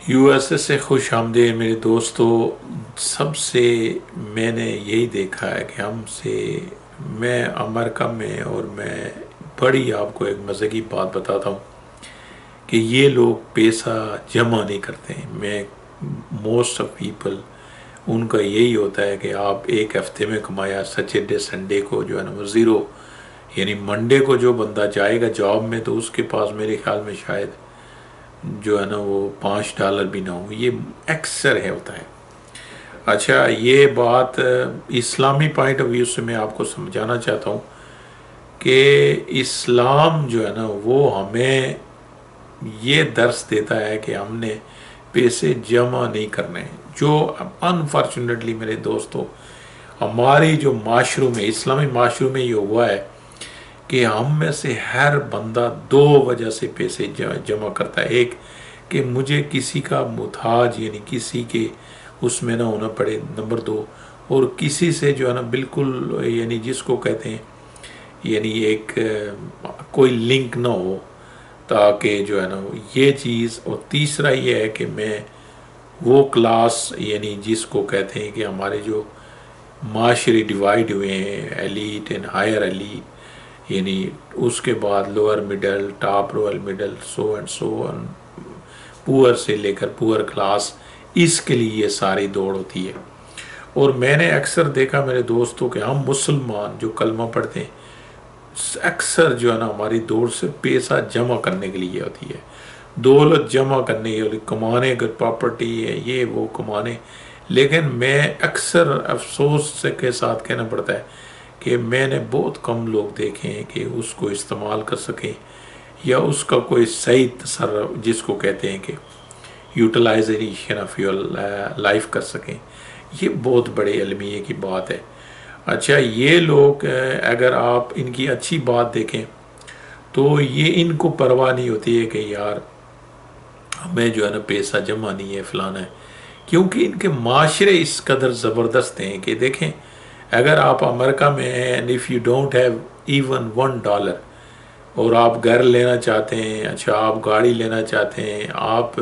U S A سے خوش آمدید میرے دوستو۔ سب سے میں نے یہی دیکھا ہے کہ ہم سے میں امریکہ میں، اور میں بڑی آپ کو ایک مزے کی بات بتاتا ہوں کہ یہ لوگ پیسہ جمع نہیں کرتے ہیں۔ میں موسٹ آف پیپل ان کا یہی ہوتا ہے کہ آپ ایک ہفتے میں کمایا، سیٹرڈے سنڈے کو جو ہے نا وہ زیرو، یعنی منڈے کو جو بندہ جائے گا جاب میں تو اس کے پاس میرے خیال میں شاید جو ہے نا وہ $5 بھی نہ ہو۔ یہ اکثر ہے ہوتا ہے۔ اچھا، یہ بات اسلامی پوائنٹ آف ویو سے میں آپ کو سمجھانا چاہتا ہوں کہ اسلام جو ہے نا وہ ہمیں یہ درس دیتا ہے کہ ہم نے پیسے جمع نہیں کرنے، جو انفارچونیٹلی میرے دوستو ہماری جو معاشروں میں، اسلامی معاشروں میں یہ ہوا ہے کہ ہم میں سے ہر بندہ دو وجہ سے پیسے جمع کرتا ہے۔ ایک کہ مجھے کسی کا محتاج یعنی کسی کے اس میں نہ ہونا پڑے، نمبر دو، اور کسی سے جو ہے نا بالکل یعنی جس کو کہتے ہیں یعنی ایک کوئی لنک نہ ہو تاکہ جو ہے نا یہ چیز، اور تیسرا یہ ہے کہ میں وہ کلاس یعنی جس کو کہتے ہیں کہ ہمارے جو معاشرے ڈیوائیڈ ہوئے ہیں، ایلیٹ اینڈ ہائر ایلیٹ، یعنی اس کے بعد lower middle, top royal middle, so and so on, پور سے لے کر پور کلاس، اس کے لیے یہ ساری دوڑ ہوتی ہے۔ اور میں نے اکثر دیکھا میرے دوستوں کہ ہم مسلمان جو کلمہ پڑھتے ہیں اکثر جو ہے نا ہماری دوڑ سے پیسہ جمع کرنے کے لیے ہوتی ہے، دولت جمع کرنے کے لیے، کمانے، اگر پراپرٹی ہے یہ وہ کمانے۔ لیکن میں اکثر افسوس سے کے ساتھ کہنا پڑتا ہے کہ میں نے بہت کم لوگ دیکھے ہیں کہ اس کو استعمال کر سکیں یا اس کا کوئی صحیح تصرف جس کو کہتے ہیں کہ یوٹیلائزیشن آف یور لائف کر سکیں۔ یہ بہت بڑے المیے کی بات ہے۔ اچھا، یہ لوگ اگر آپ ان کی اچھی بات دیکھیں تو یہ ان کو پرواہ نہیں ہوتی ہے کہ یار ہمیں جو ہے نا پیسہ جمع نہیں ہے، فلانا ہے، کیونکہ ان کے معاشرے اس قدر زبردست ہیں کہ دیکھیں اگر آپ امریکہ میں ہیں and if you don't have even $1 اور آپ گھر لینا چاہتے ہیں، اچھا آپ گاڑی لینا چاہتے ہیں، آپ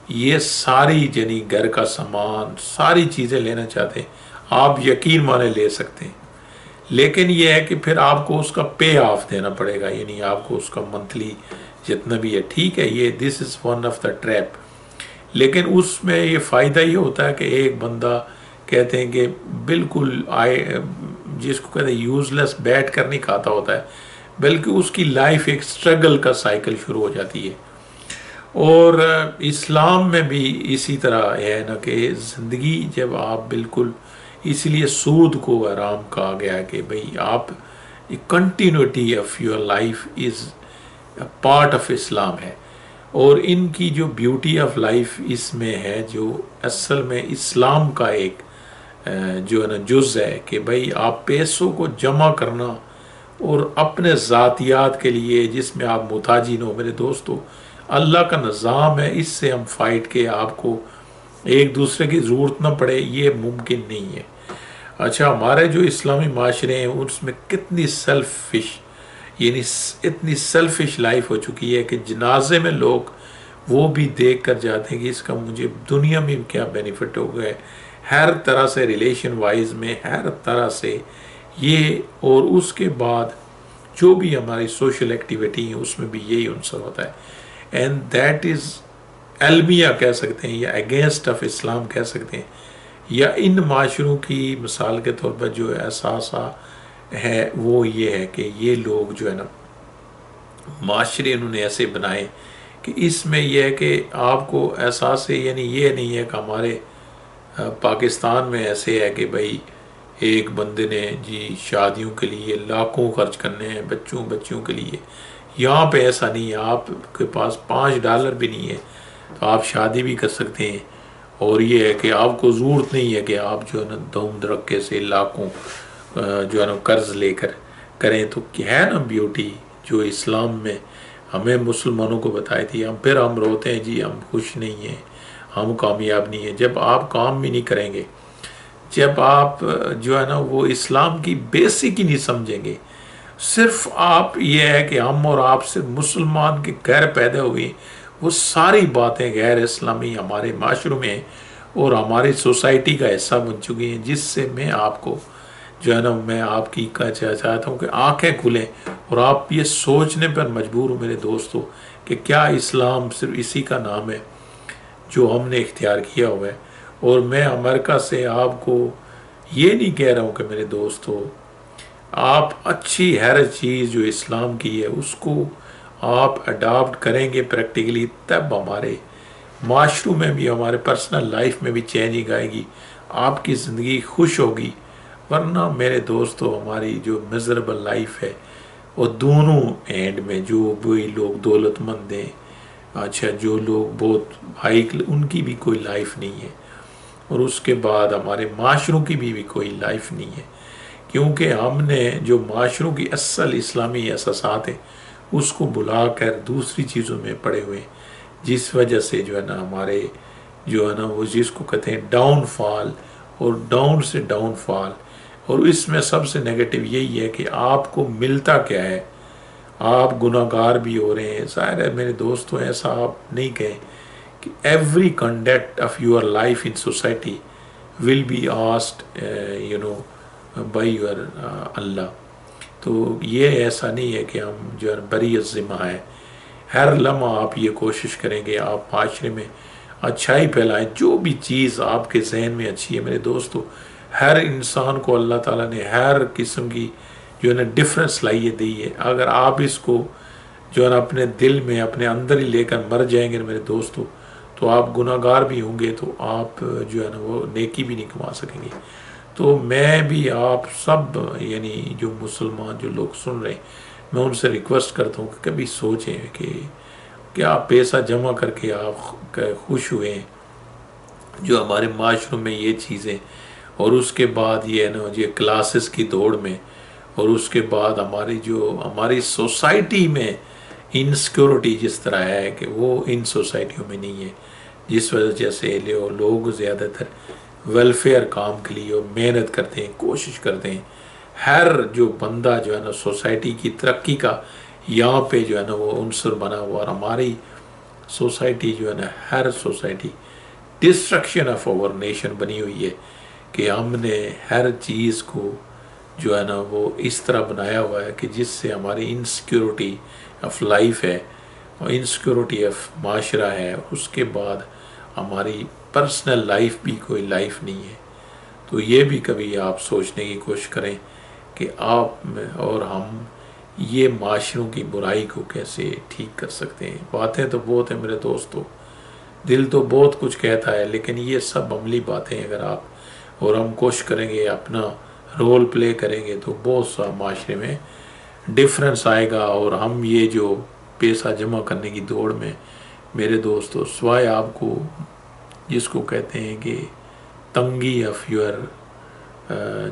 یہ ساری یعنی گھر کا سامان ساری چیزیں لینا چاہتے ہیں، آپ یقین مانے لے سکتے ہیں۔ لیکن یہ ہے کہ پھر آپ کو اس کا پے آف دینا پڑے گا، یعنی آپ کو اس کا منتھلی جتنا بھی ہے، ٹھیک ہے، یہ this is one of the trap. لیکن اس میں یہ فائدہ یہ ہوتا ہے کہ ایک بندہ کہتے ہیں کہ بالکل جس کو کہتے ہیں یوز لیس بیٹھ کر نہیں کھاتا ہوتا ہے، بلکہ اس کی لائف ایک سٹرگل کا سائیکل شروع ہو جاتی ہے۔ اور اسلام میں بھی اسی طرح ہے نا کہ زندگی جب آپ بالکل، اس لیے سود کو حرام کہا گیا کہ بھئی آپ continuity of your life is part of Islam ہے۔ اور ان کی جو بیوٹی آف لائف اس میں ہے، جو اصل میں اسلام کا ایک جو ہے نا جز ہے کہ بھئی آپ پیسوں کو جمع کرنا اور اپنے ذاتیات کے لیے جس میں آپ محتاجی نہ ہو۔ میرے دوستو، اللہ کا نظام ہے، اس سے ہم فائٹ کے آپ کو ایک دوسرے کی ضرورت نہ پڑے، یہ ممکن نہیں ہے۔ اچھا، ہمارے جو اسلامی معاشرے ہیں اس میں کتنی سیلفش یعنی اتنی سیلفش لائف ہو چکی ہے کہ جنازے میں لوگ وہ بھی دیکھ کر جاتے ہیں کہ اس کا مجھے دنیا میں کیا بینیفٹ ہو گئے، ہر طرح سے ریلیشن وائز میں، ہر طرح سے یہ، اور اس کے بعد جو بھی ہماری سوشل ایکٹیویٹی ہیں اس میں بھی یہی عنصر ہوتا ہے، اینڈ دیٹ از المیہ کہہ سکتے ہیں یا اگینسٹ آف اسلام کہہ سکتے ہیں، یا ان معاشروں کی مثال کے طور پر جو احساس ہے وہ یہ ہے کہ یہ لوگ جو ہے نا معاشرے انہوں نے ایسے بنائے کہ اس میں یہ ہے کہ آپ کو احساس ہے، یعنی یہ نہیں ہے کہ ہمارے پاکستان میں ایسے ہے کہ بھئی ایک بندے نے جی شادیوں کے لیے لاکھوں خرچ کرنے ہیں بچوں کے لیے۔ یہاں پہ ایسا نہیں ہے، آپ کے پاس $5 بھی نہیں ہے تو آپ شادی بھی کر سکتے ہیں۔ اور یہ ہے کہ آپ کو ضرورت نہیں ہے کہ آپ جو ہے نا دھوم دھڑکے سے لاکھوں جو ہے نا قرض لے کر کریں۔ تو کیا ہے نا بیوٹی جو اسلام میں ہمیں مسلمانوں کو بتائی تھی، پھر ہم روتے ہیں جی ہم خوش نہیں ہیں، ہم کامیاب نہیں ہیں۔ جب آپ کام بھی نہیں کریں گے، جب آپ جو ہے نا وہ اسلام کی بیسک ہی نہیں سمجھیں گے، صرف آپ یہ ہے کہ ہم اور آپ سے مسلمان کے گھر پیدا ہوئے، وہ ساری باتیں غیر اسلامی ہمارے معاشروں میں اور ہماری سوسائٹی کا حصہ بن چکی ہیں، جس سے میں آپ کو جو ہے نا میں آپ کی چاہتا ہوں کہ آنکھیں کھلیں اور آپ یہ سوچنے پر مجبور ہوں میرے دوستو کہ کیا اسلام صرف اسی کا نام ہے جو ہم نے اختیار کیا ہوا ہے۔ اور میں امریکہ سے آپ کو یہ نہیں کہہ رہا ہوں کہ میرے دوستو آپ اچھی ہر چیز جو اسلام کی ہے اس کو آپ اڈاپٹ کریں گے پریکٹیکلی، تب ہمارے معاشروں میں بھی ہمارے پرسنل لائف میں بھی چینجنگ آئے گی، آپ کی زندگی خوش ہوگی۔ ورنہ میرے دوستو ہماری جو میزربل لائف ہے وہ دونوں اینڈ میں، جو بھی لوگ دولت مند ہیں، اچھا جو لوگ بہت ہائی، ان کی بھی کوئی لائف نہیں ہے، اور اس کے بعد ہمارے معاشروں کی بھی کوئی لائف نہیں ہے، کیونکہ ہم نے جو معاشروں کی اصل اسلامی اساسات ہیں اس کو بلا کر دوسری چیزوں میں پڑے ہوئے ہیں، جس وجہ سے جو ہے نا ہمارے جو ہے نا وہ جس کو کہتے ہیں ڈاؤن فال، اور ڈاؤن سے ڈاؤن فال، اور اس میں سب سے نیگیٹو یہی ہے کہ آپ کو ملتا کیا ہے، آپ گناہ گار بھی ہو رہے ہیں۔ ظاہر ہے میرے دوستوں ایسا آپ نہیں کہیں کہ every conduct of your life in society will be asked by your Allah, تو یہ ایسا نہیں ہے کہ ہم جو ہے بری ذمہ ہے۔ ہر لمحہ آپ یہ کوشش کریں گے آپ معاشرے میں اچھائی پھیلائیں، جو بھی چیز آپ کے ذہن میں اچھی ہے میرے دوستو، ہر انسان کو اللہ تعالیٰ نے ہر قسم کی جو ہے نا ڈفرینس صلاحیت دی ہے۔ اگر آپ اس کو جو ہے نا اپنے دل میں اپنے اندر ہی لے کر مر جائیں گے میرے دوستو، تو آپ گناہ گار بھی ہوں گے، تو آپ جو ہے نا وہ نیکی بھی نہیں کما سکیں گے۔ تو میں بھی آپ سب یعنی جو مسلمان جو لوگ سن رہے ہیں، میں ان سے ریکویسٹ کرتا ہوں کہ کبھی سوچیں کہ کیا پیسہ جمع کر کے آپ خوش ہوئے ہیں جو ہمارے معاشروں میں یہ چیزیں، اور اس کے بعد یہ ہے نا یہ کلاسز کی دوڑ میں، اور اس کے بعد ہماری سوسائٹی میں انسیکیورٹی جس طرح ہے کہ وہ ان سوسائٹیوں میں نہیں ہے، جس وجہ سے لوگ زیادہ تر ویلفیئر کام کے لیے محنت کرتے ہیں، کوشش کرتے ہیں۔ ہر جو بندہ جو ہے نا سوسائٹی کی ترقی کا یہاں پہ جو ہے نا وہ عنصر بنا ہوا، اور ہماری سوسائٹی جو ہے نا ہر society destruction of our nation بنی ہوئی ہے کہ ہم نے ہر چیز کو جو ہے نا وہ اس طرح بنایا ہوا ہے کہ جس سے ہماری انسیکیورٹی آف لائف ہے اور انسیکیورٹی آف معاشرہ ہے، اس کے بعد ہماری پرسنل لائف بھی کوئی لائف نہیں ہے۔ تو یہ بھی کبھی آپ سوچنے کی کوشش کریں کہ آپ اور ہم یہ معاشروں کی برائی کو کیسے ٹھیک کر سکتے ہیں۔ باتیں تو بہت ہیں میرے دوستو، دل تو بہت کچھ کہتا ہے، لیکن یہ سب عملی باتیں اگر آپ اور ہم کوشش کریں گے، اپنا رول پلے کریں گے، تو بہت سا معاشرے میں ڈیفرنس آئے گا۔ اور ہم یہ جو پیسہ جمع کرنے کی دوڑ میں میرے دوستو، سوائے آپ کو جس کو کہتے ہیں کہ تنگی آف یور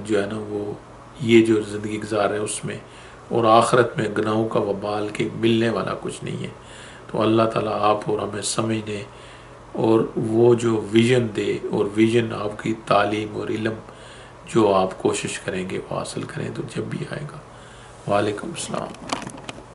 جو ہے نا وہ یہ جو زندگی گزار رہے ہیں اس میں، اور آخرت میں گناہوں کا وبال کے ملنے والا کچھ نہیں ہے۔ تو اللہ تعالیٰ آپ اور ہمیں سمجھنے اور وہ جو ویژن دے، اور ویژن آپ کی تعلیم اور علم جو آپ کوشش کریں گے وہ حاصل کریں، تو جب بھی آئے گا۔ وعلیکم السلام۔